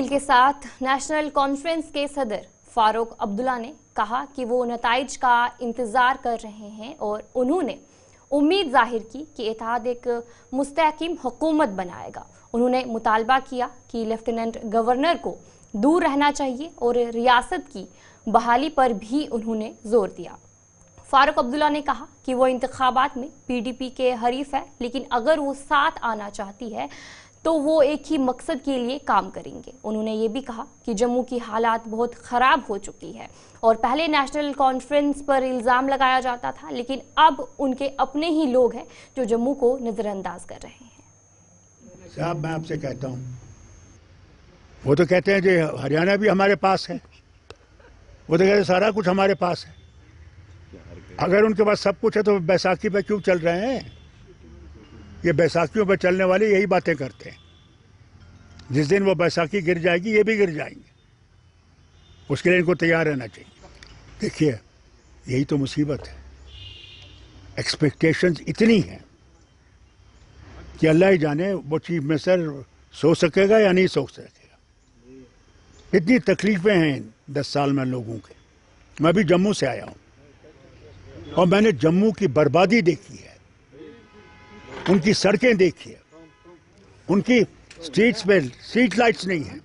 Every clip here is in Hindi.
तफसील के साथ नेशनल कॉन्फ्रेंस के सदर फारूक अब्दुल्ला ने कहा कि वो नताइज का इंतज़ार कर रहे हैं और उन्होंने उम्मीद जाहिर की कि इत्तेहाद एक मुस्तहकिम हुकूमत बनाएगा। उन्होंने मुतालबा किया कि लेफ्टिनेंट गवर्नर को दूर रहना चाहिए और रियासत की बहाली पर भी उन्होंने जोर दिया। फारूक अब्दुल्ला ने कहा कि वो इंतखाबात में पीडीपी के हरीफ है, लेकिन अगर वो साथ आना चाहती है तो वो एक ही मकसद के लिए काम करेंगे। उन्होंने ये भी कहा कि जम्मू की हालात बहुत ख़राब हो चुकी है और पहले नेशनल कॉन्फ्रेंस पर इल्ज़ाम लगाया जाता था, लेकिन अब उनके अपने ही लोग हैं जो जम्मू को नज़रअंदाज कर रहे हैं। साहब मैं आपसे कहता हूँ, वो तो कहते हैं जो हरियाणा भी हमारे पास है, वो तो कहते हैं सारा कुछ हमारे पास है। अगर उनके पास सब कुछ है तो बैसाखी पे क्यों चल रहे हैं? ये बैसाखियों पे चलने वाले यही बातें करते हैं। जिस दिन वो बैसाखी गिर जाएगी ये भी गिर जाएंगे, उसके लिए इनको तैयार रहना चाहिए। देखिए यही तो मुसीबत है, एक्सपेक्टेशंस इतनी हैं कि अल्लाह ही जाने वो चीफ मिनिस्टर सोच सकेगा या नहीं सोच सकेगा। इतनी तकलीफें हैं 10 साल में लोगों के। मैं भी जम्मू से आया हूँ और मैंने जम्मू की बर्बादी देखी है, उनकी सड़कें देखी है, उनकी स्ट्रीट्स पे स्ट्रीट लाइट्स नहीं है,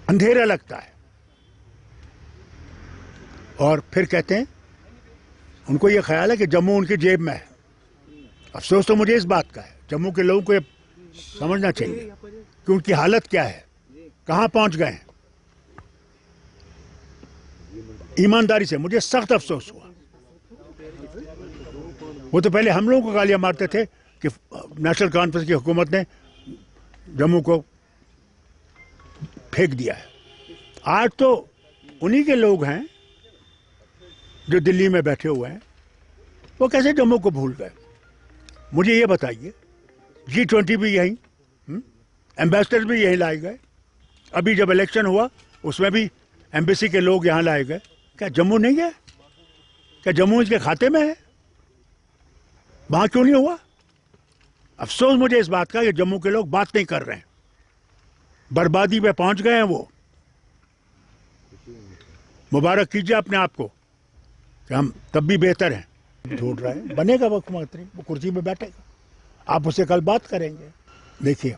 अंधेरा लगता है। और फिर कहते हैं उनको ये ख्याल है कि जम्मू उनकी जेब में है। अफसोस तो मुझे इस बात का है। जम्मू के लोगों को ये समझना चाहिए कि उनकी हालत क्या है, कहां पहुंच गए हैं। ईमानदारी से मुझे सख्त अफसोस हुआ। वो तो पहले हम लोगों को गालियां मारते थे कि नेशनल कॉन्फ्रेंस की हुकूमत ने जम्मू को फेंक दिया है। आज तो उन्हीं के लोग हैं जो दिल्ली में बैठे हुए हैं, वो कैसे जम्मू को भूल गए? मुझे ये बताइए, G20 भी यही, एम्बेसडर भी यही लाए गए। अभी जब इलेक्शन हुआ उसमें भी एम्बेसी के लोग यहाँ लाए गए। क्या जम्मू नहीं है? क्या जम्मू इसके खाते में है? वहां क्यों नहीं हुआ? अफसोस मुझे इस बात का कि जम्मू के लोग बात नहीं कर रहे हैं। बर्बादी पे पहुंच गए हैं वो। मुबारक कीजिए अपने आप को कि हम तब भी बेहतर हैं। ढूंढ रहा है, बनेगा मुख्यमंत्री, वो कुर्सी पे बैठेगा, आप उससे कल बात करेंगे। देखिए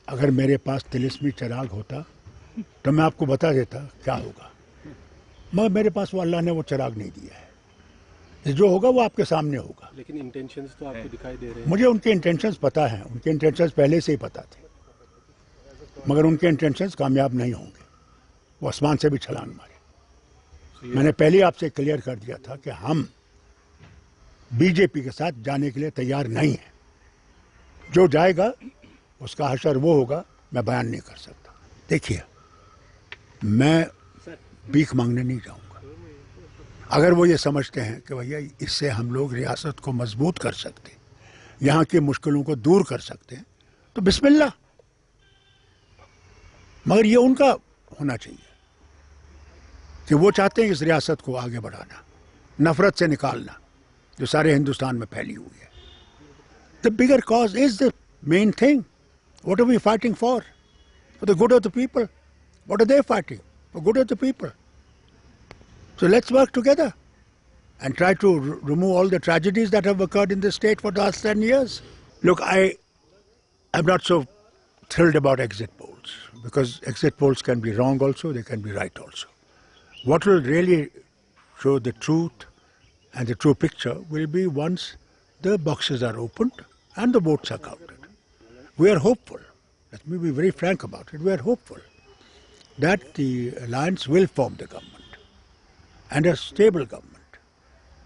अगर मेरे पास तिलिस्मी चिराग होता तो मैं आपको बता देता क्या होगा, मगर मेरे पास वो अल्लाह ने वो चिराग नहीं दिया है। जो होगा वो आपके सामने होगा। लेकिन इंटेंशंस तो आपको दिखाई दे रहे हैं। मुझे उनके इंटेंशंस पता है, उनके इंटेंशंस पहले से ही पता थे, मगर उनके इंटेंशंस कामयाब नहीं होंगे। वो आसमान से भी छलांग मारे। मैंने पहले आपसे क्लियर कर दिया था कि हम बीजेपी के साथ जाने के लिए तैयार नहीं हैं। जो जाएगा उसका हशर वो होगा, मैं बयान नहीं कर सकता। देखिए मैं भीख मांगने नहीं जाऊंगा। अगर वो ये समझते हैं कि भैया इससे हम लोग रियासत को मजबूत कर सकते हैं, यहाँ की मुश्किलों को दूर कर सकते हैं, तो बिस्मिल्लाह। मगर ये उनका होना चाहिए कि वो चाहते हैं इस रियासत को आगे बढ़ाना, नफरत से निकालना जो सारे हिंदुस्तान में फैली हुई है। The bigger cause is the main thing. What are we fighting for? For the good of the people. What are they fighting? For good of the people. So let's work together and try to remove all the tragedies that have occurred in this state for the last 10 years. Look, I'm not so thrilled about exit polls, because exit polls can be wrong also, they can be right also. What will really show the truth and the true picture will be once the boxes are opened and the votes are counted. We are hopeful, let me be very frank about it, we are hopeful that the alliance will form the government. And a stable government.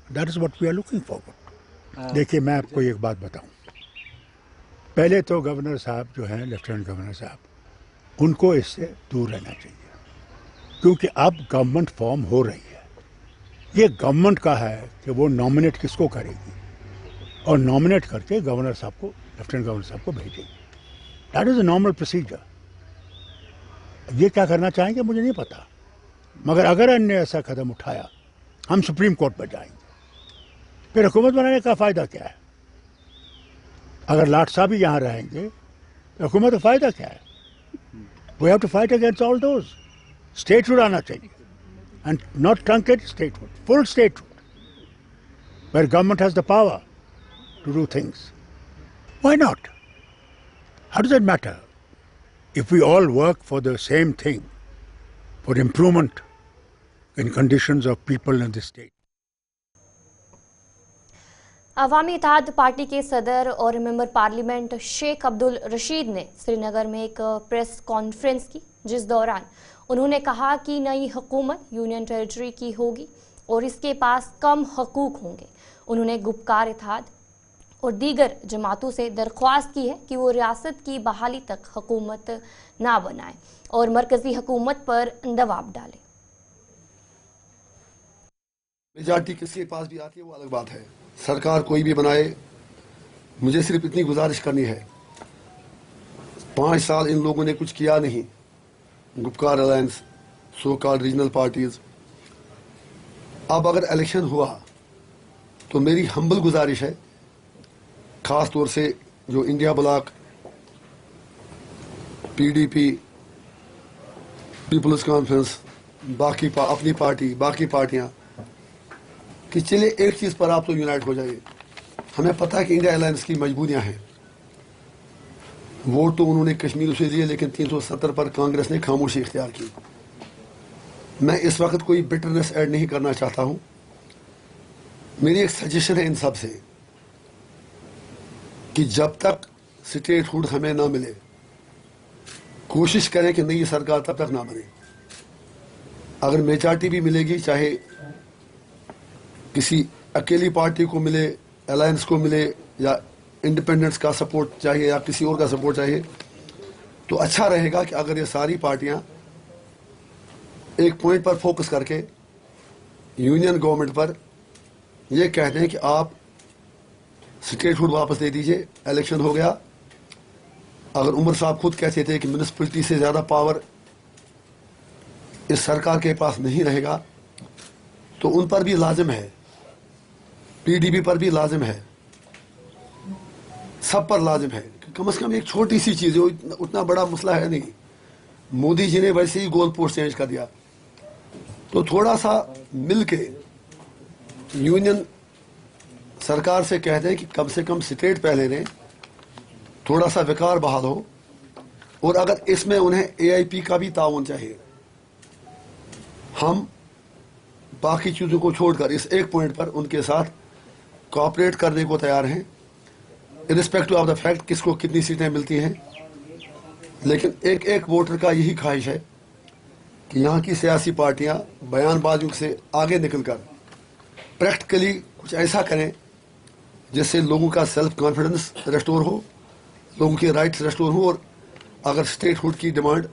That is what we are looking forward. देखिए मैं आपको एक बात बताऊं, पहले तो गवर्नर साहब जो हैं, लेफ्टिनेंट गवर्नर साहब, उनको इससे दूर रहना चाहिए, क्योंकि अब गवर्नमेंट फॉर्म हो रही है। ये गवर्नमेंट का है कि वो नॉमिनेट किसको करेगी और नॉमिनेट करके गवर्नर साहब को, लेफ्टिनेंट गवर्नर साहब को भेजेगी। That is a normal procedure. ये क्या करना चाहेंगे मुझे नहीं पता, मगर अगर अन्य ऐसा कदम उठाया हम सुप्रीम कोर्ट पर जाएंगे। फिर हुकूमत बनाने का फ़ायदा क्या है? अगर लाट साहब ही यहाँ रहेंगे तो हुकूमत का फ़ायदा क्या है? We have to fight against all those. Statehood आना चाहिए, and not truncated statehood, full statehood, where government has the power to do things. Why not? How does it matter? If we all work for the same thing, for improvement in conditions of people in this state. Awami Ittehad party के सदर और मेंबर पार्लियामेंट शेख अब्दुल रशीद ने श्रीनगर में एक प्रेस कॉन्फ्रेंस की, जिस दौरान उन्होंने कहा कि नई हुकूमत यूनियन टेरिटरी की होगी और इसके पास कम हकूक होंगे। उन्होंने गुपकार इत्तेहाद और दीगर जमातों से दरख्वास्त की है कि वो रियासत की बहाली तक हुकूमत ना बनाए और मरकजी हुकूमत पर दबाव डाले। मेजॉरिटी किसके पास भी आती है वो अलग बात है, सरकार कोई भी बनाए, मुझे सिर्फ इतनी गुजारिश करनी है, 5 साल इन लोगों ने कुछ किया नहीं, Gupkar alliance, so called regional parties. अब अगर इलेक्शन हुआ तो मेरी हम्बल गुजारिश है, खास तौर से जो India bloc, PDP, people's conference, बाकी अपनी पार्टी, बाकी पार्टियां, कि चले एक चीज पर आप तो यूनाइट हो जाइए। हमें पता है कि इंडिया अलायंस की मजबूरियां हैं, वोट तो उन्होंने कश्मीर से दिए, लेकिन 370 पर कांग्रेस ने खामोशी इख्तियार की। मैं इस वक्त कोई बिटरनेस ऐड नहीं करना चाहता हूं, मेरी एक सजेशन है इन सब से कि जब तक स्टेटहुड हमें ना मिले, कोशिश करें कि नई सरकार तब तक ना बने। अगर मेजॉरिटी भी मिलेगी, चाहे किसी अकेली पार्टी को मिले, अलायंस को मिले, या इंडिपेंडेंस का सपोर्ट चाहिए या किसी और का सपोर्ट चाहिए, तो अच्छा रहेगा कि अगर ये सारी पार्टियां एक पॉइंट पर फोकस करके यूनियन गवर्नमेंट पर ये कहते हैं कि आप स्टेटहुड वापस दे दीजिए, इलेक्शन हो गया। अगर उमर साहब खुद कहते थे कि म्यूनिसिपैलिटी से ज्यादा पावर इस सरकार के पास नहीं रहेगा, तो उन पर भी लाजिम है, पीडीपी पर भी लाजिम है, सब पर लाजिम है कि कम से कम एक छोटी सी चीज है, उतना बड़ा मसला है नहीं। मोदी जी ने वैसे ही गोल पोस्ट चेंज कर दिया, तो थोड़ा सा मिलके यूनियन सरकार से कहते हैं कि कम से कम स्टेट पहले ने थोड़ा सा विकार बहाल हो, और अगर इसमें उन्हें एआईपी का भी ताउन चाहिए, हम बाकी चीजों को छोड़कर इस एक पॉइंट पर उनके साथ कोऑपरेट करने को तैयार हैं, इरिस्पेक्टिव ऑफ द फैक्ट किसको कितनी सीटें मिलती हैं। लेकिन एक एक वोटर का यही ख्वाहिश है कि यहाँ की सियासी पार्टियां बयानबाजियों से आगे निकलकर प्रैक्टिकली कुछ ऐसा करें जिससे लोगों का सेल्फ कॉन्फिडेंस रेस्टोर हो, लोगों के राइट्स रेस्टोर हो, और अगर स्टेटहुड की डिमांड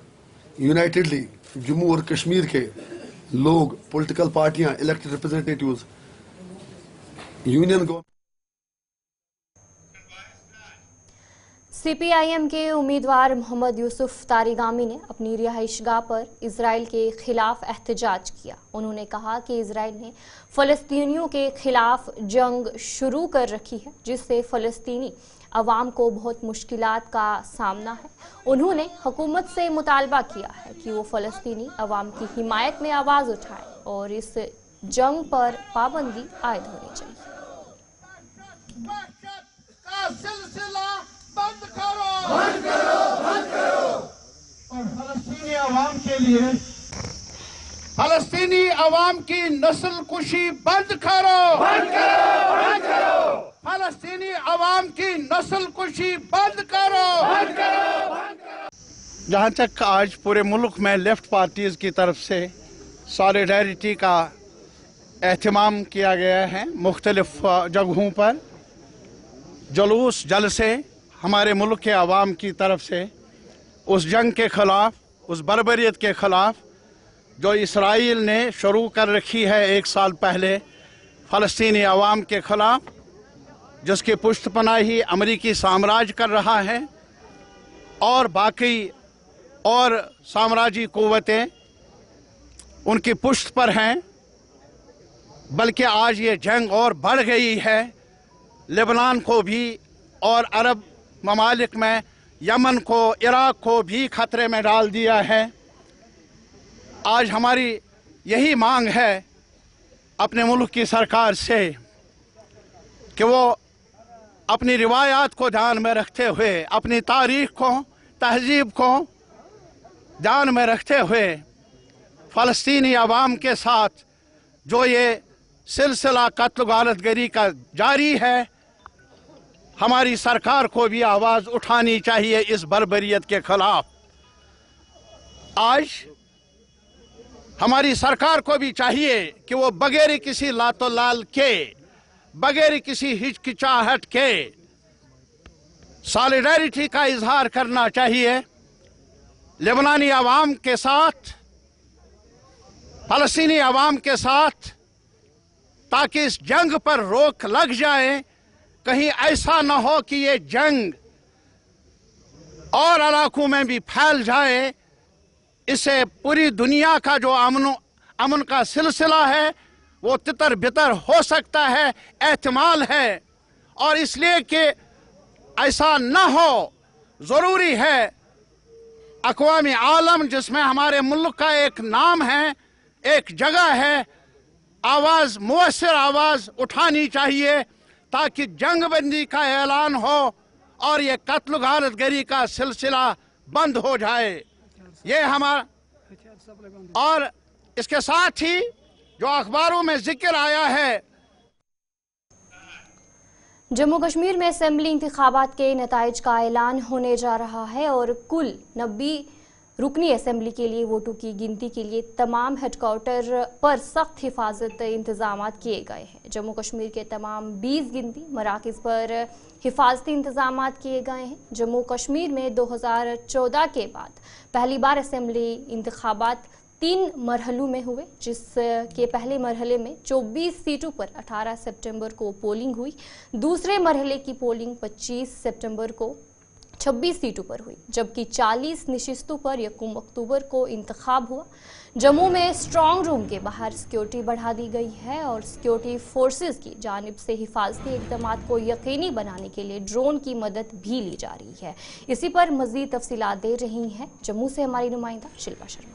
यूनाइटेडली जम्मू और कश्मीर के लोग, पॉलिटिकल पार्टियां, इलेक्टेड रिप्रेजेंटेटिव्स, यूनियन सीपीआईएम के उम्मीदवार मोहम्मद यूसुफ तारिगामी ने अपनी रिहाइशगाह पर इजराइल के खिलाफ एहतजाज किया। उन्होंने कहा कि इजराइल ने फ़लस्तीनियों के खिलाफ जंग शुरू कर रखी है, जिससे फ़लस्तीनी अवाम को बहुत मुश्किलात का सामना है। उन्होंने हुकूमत से मुतालबा किया है कि वो फ़लस्तीनी अवाम की हिमायत में आवाज़ उठाए और इस जंग पर पाबंदी आयद होनी चाहिए। बंद करो, बंद करो, बंद करो। और फलस्तीनी अवाम के लिए, फलस्तीनी अवाम की नस्ल कुशी बंद करो, बंद करो, बंद करो। फलस्तीनी अवाम की नस्ल कुशी बंद करो, बंद करो, बंद करो। जहाँ तक आज पूरे मुल्क में लेफ्ट पार्टीज की तरफ से सॉलिडारिटी का एहतमाम किया गया है, मुख्तलिफ जगहों पर जुलूस जलसे हमारे मुल्क के अवाम की तरफ से उस जंग के ख़िलाफ़, उस बर्बरियत के ख़िलाफ़ जो इसराइल ने शुरू कर रखी है 1 साल पहले फ़लस्तीनी अवाम के ख़िलाफ़, जिसकी पुष्टपनाही अमरीकी साम्राज्य कर रहा है और बाकी और साम्राज्यी क़ुव्वतें उनकी पुष्ट पर हैं। बल्कि आज ये जंग और बढ़ गई है, लेबनान को भी और अरब ममालिक में यमन को, इराक को भी खतरे में डाल दिया है। आज हमारी यही मांग है अपने मुल्क की सरकार से कि वो अपनी रिवायात को ध्यान में रखते हुए, अपनी तारीख को, तहजीब को ध्यान में रखते हुए फ़लस्तीनी अवाम के साथ जो ये सिलसिला कत्ल गारतगरी का जारी है, हमारी सरकार को भी आवाज़ उठानी चाहिए इस बर्बरियत के खिलाफ। आज हमारी सरकार को भी चाहिए कि वो बगैर किसी लातोलाल के, बगैर किसी हिचकिचाहट के सॉलिडेरिटी का इजहार करना चाहिए लेबनानी अवाम के साथ, फ़लस्तीनी अवाम के साथ, ताकि इस जंग पर रोक लग जाए। कहीं ऐसा न हो कि ये जंग और इलाकों में भी फैल जाए। इससे पूरी दुनिया का जो अमन का सिलसिला है वो तितर बितर हो सकता है, एहतिमाल है। और इसलिए कि ऐसा न हो, ज़रूरी है अक़वाम आलम जिसमें हमारे मुल्क का एक नाम है, एक जगह है, आवाज़, मुअस्सिर आवाज़ उठानी चाहिए ताकि जंगबंदी का ऐलान हो और ये कत्ल गारतगरी का सिलसिला बंद हो जाए। ये हमारा, और इसके साथ ही जो अखबारों में जिक्र आया है, जम्मू कश्मीर में असेंबली इंतखाबात के नताइज का ऐलान होने जा रहा है और कुल 90 रुकनी असेंबली के लिए वोटों की गिनती के लिए तमाम हेडक्वार्टर पर सख्त हिफाजत इंतजाम किए गए हैं। जम्मू कश्मीर के तमाम 20 गिनती मराकज़ पर हिफाजती इंतजाम किए गए हैं। जम्मू कश्मीर में 2014 के बाद पहली बार असेंबली इंतखाबात 3 मरहलों में हुए, जिसके पहले मरहले में 24 सीटों पर 18 सितंबर को पोलिंग हुई। दूसरे मरहले की पोलिंग 25 सितंबर को 26 सीटों पर हुई, जबकि 40 नशिस्तों पर 1 अक्टूबर को इंतखाब हुआ। जम्मू में स्ट्रांग रूम के बाहर सिक्योरिटी बढ़ा दी गई है और सिक्योरिटी फोर्सेस की जानिब से हिफाजती इक़दामात को यकीनी बनाने के लिए ड्रोन की मदद भी ली जा रही है। इसी पर मज़ीद तफसीलात दे रही हैं जम्मू से हमारी नुमाइंदा शिल्पा शर्मा।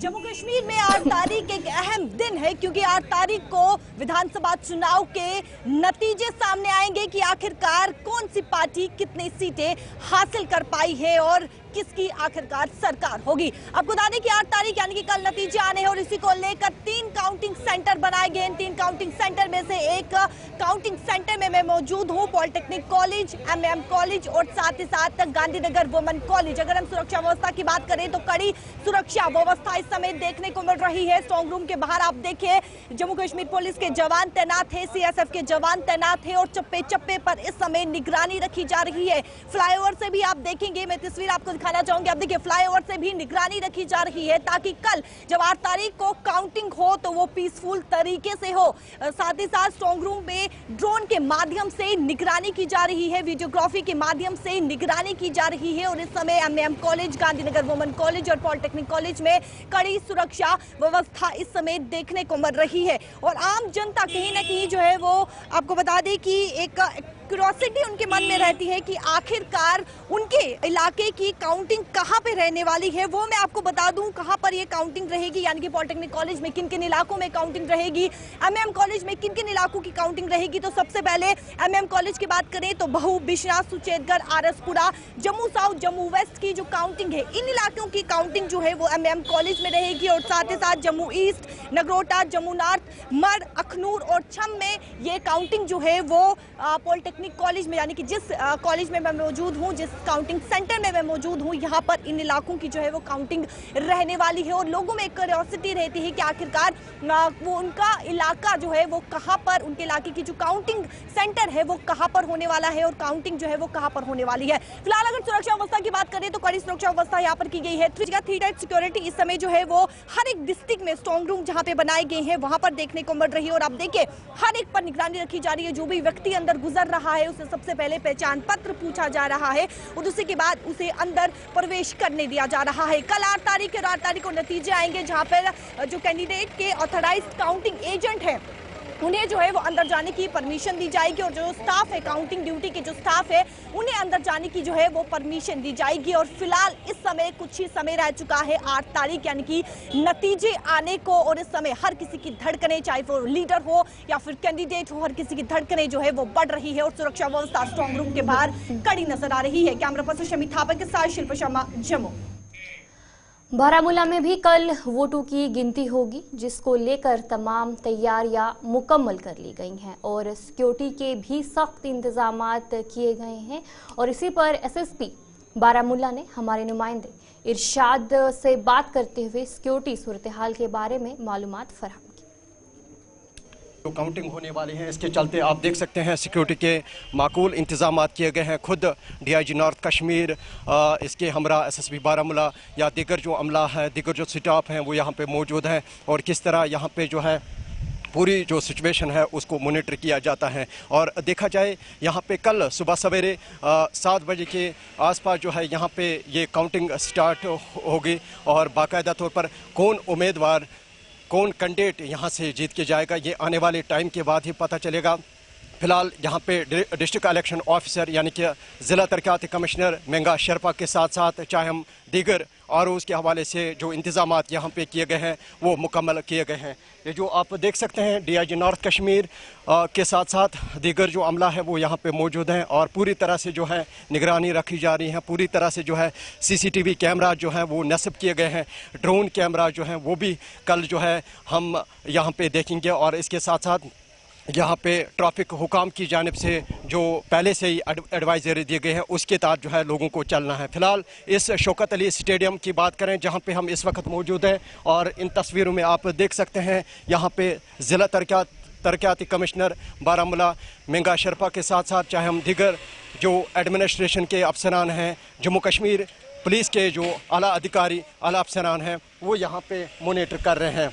जम्मू कश्मीर में 8 तारीख एक अहम दिन है, क्योंकि 8 तारीख को विधानसभा चुनाव के नतीजे सामने आएंगे कि आखिरकार कौन सी पार्टी कितनी सीटें हासिल कर पाई है और किसकी आखिरकार सरकार होगी। आपको बता दें कि 8 तारीख यानी कि कल नतीजे आने हैं और इसी को लेकर 3 काउंटिंग सेंटर बनाए गए। इन 3 काउंटिंग सेंटर में से एक काउंटिंग सेंटर में मैं मौजूद हूं, पॉलिटेक्निक कॉलेज, MM कॉलेज और साथ ही साथ गांधीनगर वुमेन कॉलेज। अगर हम सुरक्षा व्यवस्था की बात करें तो कड़ी सुरक्षा व्यवस्था इस समय देखने को मिल रही है। स्ट्रांग रूम के बाहर आप देखिए जम्मू कश्मीर पुलिस के जवान तैनात है, CSF के जवान तैनात है और चप्पे चप्पे पर इस समय निगरानी रखी जा रही है। फ्लाईओवर से भी आप देखेंगे, मैं तस्वीर आपको दिखाना चाहूंगी, आप देखिए फ्लाईओवर से भी निगरानी रखी जा रही है ताकि कल जब 8 तारीख को काउंटिंग हो तो वो पीसफुल तरीके से हो। साथ ही साथ स्ट्रांग रूम में ड्रोन के माध्यम से निगरानी की जा रही है, वीडियोग्राफी के माध्यम से निगरानी की जा रही है और इस समय MM college, Gandhinagar women college और पॉलिटेक्निक कॉलेज में कड़ी सुरक्षा व्यवस्था इस समय देखने को मिल रही है। और आम जनता कहीं ना कहीं जो है वो आपको बता दें कि एक क्यूरियोसिटी उनके मन में रहती है कि आखिरकार उनके इलाके की काउंटिंग कहां पे रहने वाली है। वो मैं आपको बता दूं कहां पर ये काउंटिंग रहेगी, यानी कि पॉलिटेक्निक कॉलेज में किन किन इलाकों में काउंटिंग रहेगी, MM कॉलेज में किन किन इलाकों की काउंटिंग रहेगी। तो सबसे पहले MM कॉलेज की बात करें तो बहू, बिश्नाह, सुचेतगढ़, RS-पुरा, जम्मू साउथ, जम्मू वेस्ट की जो काउंटिंग है, इन इलाकों की काउंटिंग जो है वो MM कॉलेज में रहेगी। और साथ ही साथ जम्मू ईस्ट, नगरोटा, जम्मू नॉर्थ, मर, अखनूर और छम में ये काउंटिंग जो है वो पॉलिटेक्निक कॉलेज में, यानी कि जिस कॉलेज में मैं मौजूद हूं, जिस काउंटिंग सेंटर में मैं मौजूद हूं, यहां पर इन इलाकों की जो है वो काउंटिंग रहने वाली है। और लोगों में एक क्यूरियोसिटी रहती है कि आखिरकार वो उनका इलाका जो है वो कहां पर, उनके इलाके की जो काउंटिंग सेंटर है वो कहां पर होने वाला है और काउंटिंग जो है वो कहां पर होने वाली है। फिलहाल अगर सुरक्षा व्यवस्था की बात करें तो कड़ी सुरक्षा व्यवस्था यहाँ पर की गई है। 3 टाइप सिक्योरिटी इस समय जो है वो हर एक डिस्ट्रिक्ट में स्ट्रांग रूम जहां पे बनाए गए हैं वहां पर देखने को मिल रही है। और आप देखिए हर एक पर निगरानी रखी जा रही है। जो भी व्यक्ति अंदर गुजर रहा है उसे सबसे पहले पहचान पत्र पूछा जा रहा है और उसी के बाद उसे अंदर प्रवेश करने दिया जा रहा है। कल 8 तारीख और 8 तारीख को नतीजे आएंगे जहां पर जो कैंडिडेट के ऑथराइज्ड काउंटिंग एजेंट है उन्हें जो है वो अंदर जाने की परमिशन दी जाएगी और जो स्टाफ है, काउंटिंग ड्यूटी के जो स्टाफ है, उन्हें अंदर जाने की जो है वो परमिशन दी जाएगी। और फिलहाल इस समय कुछ ही समय रह चुका है 8 तारीख यानी कि नतीजे आने को, और इस समय हर किसी की धड़कनें, चाहे वो लीडर हो या फिर कैंडिडेट हो, हर किसी की धड़कनें जो है वो बढ़ रही है और सुरक्षा व्यवस्था स्ट्रॉन्ग रूम के बाहर कड़ी नजर आ रही है। कैमरा पर्सन शमी थापा के साथ शिल्पा शर्मा, जम्मू। बारामूला में भी कल वोटों की गिनती होगी, जिसको लेकर तमाम तैयारियां मुकम्मल कर ली गई हैं और सिक्योरिटी के भी सख्त इंतजामात किए गए हैं। और इसी पर एसएसपी बारामूला ने हमारे नुमाइंदे इरशाद से बात करते हुए सिक्योरिटी सूरत हाल के बारे में मालूमात फराहम की। जो काउंटिंग होने वाली है, इसके चलते आप देख सकते हैं सिक्योरिटी के माकूल इंतजाम किए गए हैं। खुद DIG नॉर्थ कश्मीर, इसके हमरा SSP बारामूला या दीगर जो अमला है, दीगर जो स्टाफ हैं वो यहाँ पे मौजूद हैं और किस तरह यहाँ पे जो है पूरी जो सिचुएशन है उसको मॉनिटर किया जाता है। और देखा जाए यहाँ पे कल सुबह सवेरे 7 बजे के आसपास जो है यहाँ पे ये काउंटिंग स्टार्ट होगी और बाकायदा तौर पर कौन उम्मीदवार, कौन कैंडिडेट यहाँ से जीत के जाएगा, ये आने वाले टाइम के बाद ही पता चलेगा। फिलहाल यहाँ पे डिस्ट्रिक्ट इलेक्शन ऑफिसर यानी कि ज़िला तरक्याती कमिश्नर मेंगा शेरपा के साथ साथ चाहे हम दीगर ROs के हवाले से जो इंतजामात यहाँ पे किए गए हैं वो मुकम्मल किए गए हैं। ये जो आप देख सकते हैं DIG नॉर्थ कश्मीर के साथ साथ दीगर जो अमला है वो यहाँ पे मौजूद हैं और पूरी तरह से जो है निगरानी रखी जा रही है। पूरी तरह से जो है CCTV कैमरा जो है वो नस्ब किए गए हैं, ड्रोन कैमरा जो है वो भी कल जो है हम यहाँ पे देखेंगे। और इसके साथ साथ यहाँ पे ट्रैफिक हुकाम की जानिब से जो पहले से ही एडवाइजरी दिए गए हैं उसके तहत जो है लोगों को चलना है। फिलहाल इस शौकत अली स्टेडियम की बात करें जहाँ पे हम इस वक्त मौजूद हैं और इन तस्वीरों में आप देख सकते हैं यहाँ पे ज़िला तरक्याती कमिश्नर बारामूला मेंगा शेरपा के साथ साथ चाहे हम दीगर जो एडमिनिस्ट्रेशन के अफसरान हैं, जम्मू कश्मीर पुलिस के जो आला अधिकारी, आला अफसरान हैं वो यहाँ पे मॉनिटर कर रहे हैं।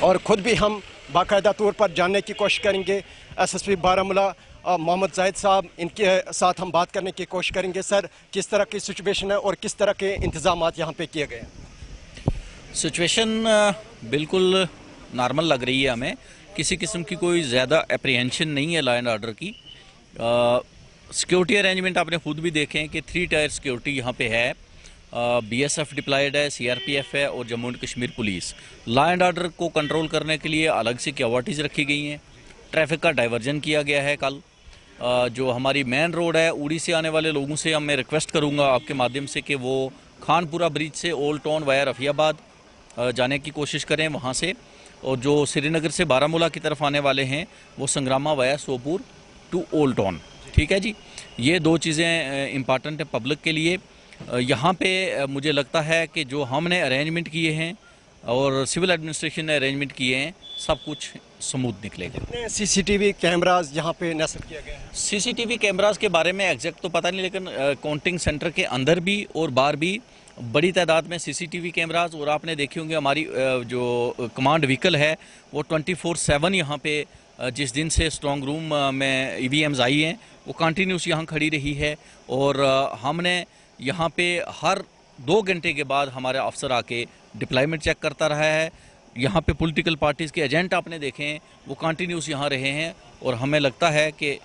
और ख़ुद भी हम बाकायदा तौर पर जानने की कोशिश करेंगे SSP बारामूला मोहम्मद जाहिद साहब, इनके साथ हम बात करने की कोशिश करेंगे। सर, किस तरह की सिचुएशन है और किस तरह के इंतजामात यहाँ पे किए गए हैं? सिचुएशन बिल्कुल नॉर्मल लग रही है हमें, किसी किस्म की कोई ज़्यादा एप्रीहेंशन नहीं है लॉ एंड ऑर्डर की। सिक्योरिटी अरेंजमेंट आपने खुद भी देखे हैं कि 3 टायर सिक्योरिटी यहाँ पे है, BSF डिप्लॉयड है, CRPF है और Jammu and Kashmir police. Law and order को कंट्रोल करने के लिए अलग से सिक्योरिटीज़ रखी गई हैं। ट्रैफिक का डाइवर्जन किया गया है कल। जो हमारी मेन रोड है, उड़ी से आने वाले लोगों से मैं रिक्वेस्ट करूंगा आपके माध्यम से कि वो खानपुरा ब्रिज से ओल्ड टाउन वाया रफियाबाद जाने की कोशिश करें वहाँ से, और जो श्रीनगर से बारामूला की तरफ आने वाले हैं वो Sangrama via Sopore to old town. ठीक है जी, ये 2 चीज़ें इम्पॉर्टेंट है पब्लिक के लिए। यहाँ पे मुझे लगता है कि जो हमने अरेंजमेंट किए हैं और सिविल एडमिनिस्ट्रेशन ने अरेंजमेंट किए हैं सब कुछ स्मूथ निकलेगा। CCTV कैमरास यहाँ पे नस्ब किए गए हैं? CCTV कैमरास के बारे में एग्जैक्ट तो पता नहीं, लेकिन काउंटिंग सेंटर के अंदर भी और बाहर भी बड़ी तादाद में CCTV कैमरास, और आपने देखे होंगे हमारी जो कमांड व्हीकल है वो 24/7 यहाँ पे जिस दिन से स्ट्रॉन्ग रूम में EVMs आई हैं वो कंटिन्यूस यहाँ खड़ी रही है। और हमने यहाँ पे हर 2 घंटे के बाद हमारे अफसर आके डिप्लॉयमेंट चेक करता रहा है। यहाँ पे पॉलिटिकल पार्टीज़ के एजेंट आपने देखे हैं वो कंटिन्यूस यहाँ रहे हैं और हमें लगता है कि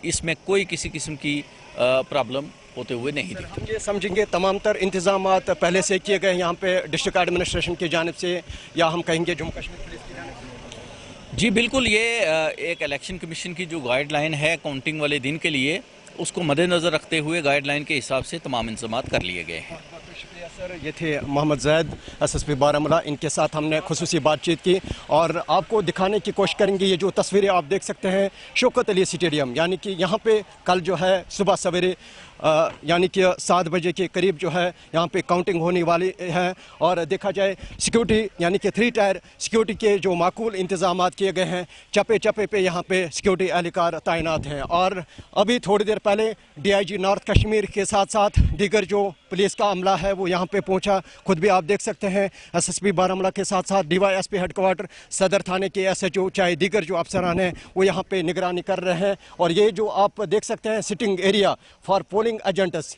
इसमें कोई किसी किस्म की प्रॉब्लम होते हुए नहीं दिखती। हम ये समझेंगे तमाम तर इंतजामात पहले से किए गए यहाँ पे डिस्ट्रिक्ट एडमिनिस्ट्रेशन की जानिब से, या हम कहेंगे जम्मू कश्मीर पुलिस की जानिब से? जी बिल्कुल, ये एक इलेक्शन कमीशन की जो गाइडलाइन है काउंटिंग वाले दिन के लिए, उसको मद्देनज़र रखते हुए गाइडलाइन के हिसाब से तमाम इंतजामात कर लिए गए हैं। शुक्रिया सर। ये थे मोहम्मद जाहिद SSP बारामूला, इनके साथ हमने खुसूसी बातचीत की और आपको दिखाने की कोशिश करेंगे। ये जो तस्वीरें आप देख सकते हैं शौकत अली स्टेडियम, यानी कि यहाँ पे कल जो है सुबह सवेरे यानी कि 7 बजे के करीब जो है यहाँ पे काउंटिंग होने वाली है। और देखा जाए सिक्योरिटी यानी कि 3 टायर सिक्योरिटी के जो माकूल इंतजामात किए गए हैं, चप्पे चप्पे पे यहाँ पे सिक्योरिटी एहलकार तैनात हैं। और अभी थोड़ी देर पहले DIG नॉर्थ कश्मीर के साथ साथ दीगर जो पुलिस का अमला है वो यहाँ पे पहुँचा। खुद भी आप देख सकते हैं SSP बारामूला के साथ साथ DYSP हेडक्वार्टर, सदर थाने के SHO, चाहे दीगर जो अफसरान हैं वो यहाँ पे निगरानी कर रहे हैं। और ये जो आप देख सकते हैं sitting area for polling agents,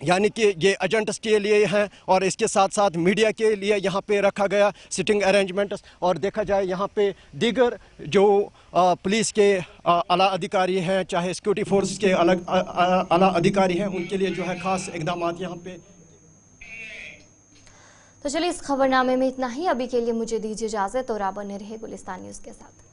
यानी कि ये एजेंट्स के लिए हैं और इसके साथ साथ मीडिया के लिए यहाँ पे रखा गया सिटिंग अरेंजमेंट्स। और देखा जाए यहाँ पे दीगर जो पुलिस के आला अधिकारी हैं, चाहे सिक्योरिटी फोर्स के अलग आला अधिकारी हैं, उनके लिए जो है खास इकदाम यहाँ पे। तो चलिए इस खबरनामे में इतना ही। अभी के लिए मुझे दीजिए इजाजत और आप बने रहे गुलिस्तान न्यूज़ के साथ।